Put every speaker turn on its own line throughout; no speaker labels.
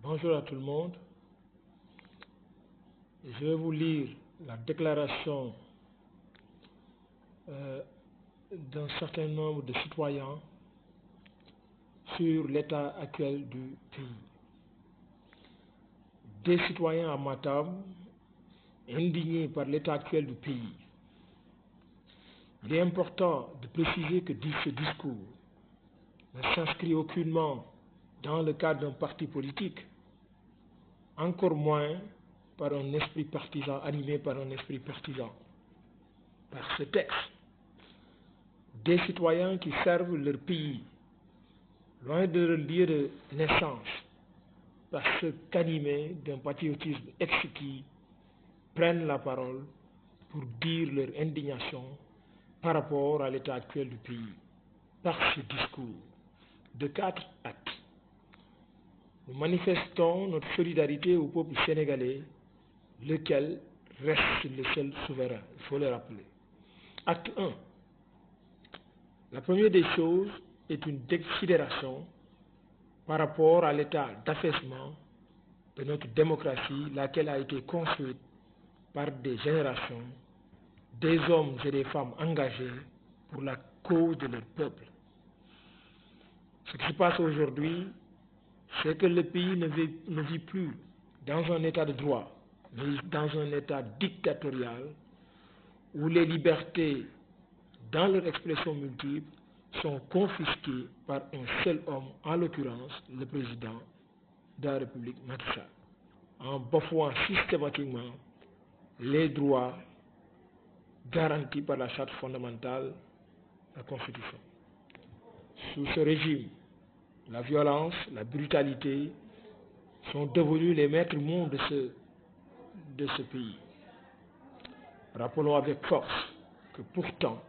Bonjour à tout le monde. Je vais vous lire la déclaration d'un certain nombre de citoyens sur l'état actuel du pays. Des citoyens à Matam, indignés par l'état actuel du pays. Il est important de préciser que ce discours ne s'inscrit aucunement dans le cadre d'un parti politique, encore moins par un esprit partisan, animé par un esprit partisan. Par ce texte, des citoyens qui servent leur pays, loin de leur lieu de naissance, parce qu'animés d'un patriotisme exquis, prennent la parole pour dire leur indignation par rapport à l'état actuel du pays. Par ce discours de 4 actes, nous manifestons notre solidarité au peuple sénégalais, lequel reste le seul souverain, il faut le rappeler. Acte 1. La première des choses est une déconsidération par rapport à l'état d'affaissement de notre démocratie, laquelle a été construite par des générations, des hommes et des femmes engagés pour la cause de leur peuple. Ce qui se passe aujourd'hui, c'est que le pays ne vit plus dans un état de droit, mais dans un état dictatorial où les libertés, dans leur expression multiple, sont confisquées par un seul homme, en l'occurrence le président de la République, Macky Sall, en bafouant systématiquement les droits garantis par la Charte fondamentale, la Constitution. Sous ce régime, la violence, la brutalité sont devenus les maîtres mots de ce pays. Rappelons avec force que pourtant,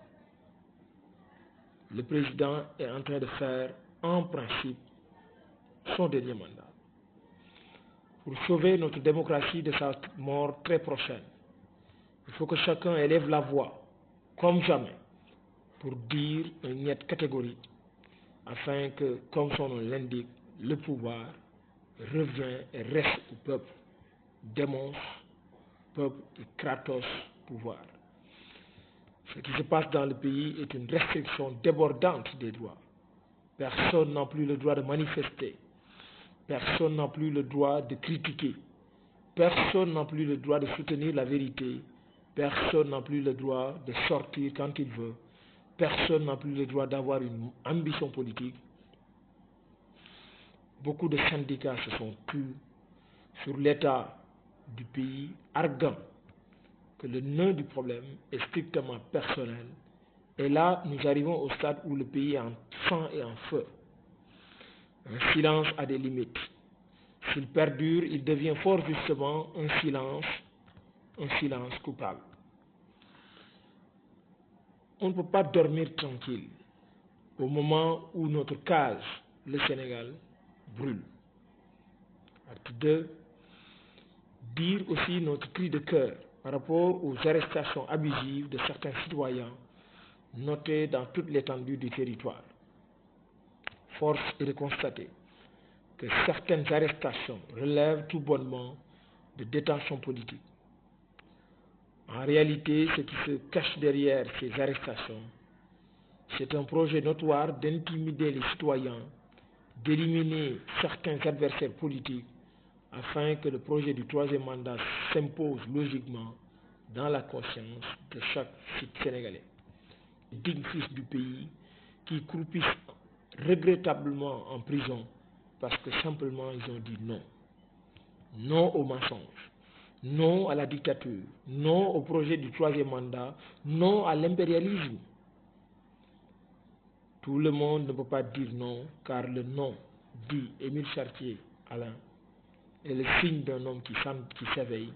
le président est en train de faire, en principe, son dernier mandat. Pour sauver notre démocratie de sa mort très prochaine, il faut que chacun élève la voix, comme jamais, pour dire un niet catégorique, afin que, comme son nom l'indique, le pouvoir revient et reste au peuple. Démos, peuple et Kratos, pouvoir. Ce qui se passe dans le pays est une restriction débordante des droits. Personne n'a plus le droit de manifester. Personne n'a plus le droit de critiquer. Personne n'a plus le droit de soutenir la vérité. Personne n'a plus le droit de sortir quand il veut. Personne n'a plus le droit d'avoir une ambition politique. Beaucoup de syndicats se sont tus sur l'état du pays, arguant que le nœud du problème est strictement personnel. Et là, nous arrivons au stade où le pays est en sang et en feu. Un silence a des limites. S'il perdure, il devient fort justement un silence coupable. On ne peut pas dormir tranquille au moment où notre case, le Sénégal, brûle. Acte 2. Dire aussi notre cri de cœur par rapport aux arrestations abusives de certains citoyens notées dans toute l'étendue du territoire. Force est de constater que certaines arrestations relèvent tout bonnement de détention politique. En réalité, ce qui se cache derrière ces arrestations, c'est un projet notoire d'intimider les citoyens, d'éliminer certains adversaires politiques, afin que le projet du troisième mandat s'impose logiquement dans la conscience de chaque Sénégalais. Les dignes fils du pays qui croupissent regrettablement en prison parce que simplement ils ont dit non. Non au mensonge, non à la dictature, non au projet du troisième mandat, non à l'impérialisme. Tout le monde ne peut pas dire non, car le non, dit Émile Chartier Alain, est le signe d'un homme qui s'éveille,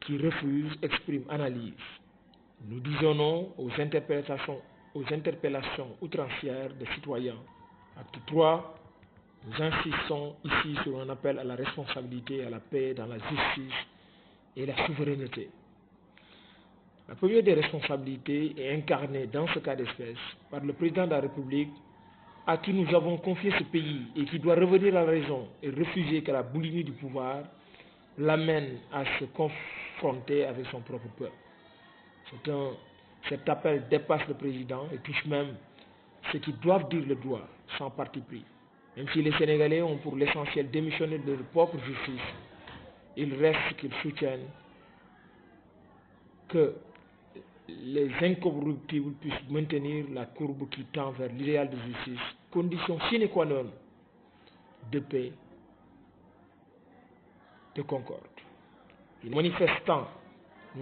qui refuse, exprime, analyse. Nous disons non aux interpellations outrancières des citoyens. Acte 3, nous insistons ici sur un appel à la responsabilité, à la paix, dans la justice et la souveraineté. La première des responsabilités est incarnée dans ce cas d'espèce par le président de la République à qui nous avons confié ce pays et qui doit revenir à la raison et refuser que la boulimie du pouvoir l'amène à se confronter avec son propre peuple. Cet appel dépasse le président et touche même ceux qui doivent dire le droit sans parti pris. Même si les Sénégalais ont pour l'essentiel démissionné de leur propre justice, il reste qu'ils soutiennent que les incorruptibles puissent maintenir la courbe qui tend vers l'idéal de justice, condition sine qua non de paix, de concorde. Les manifestants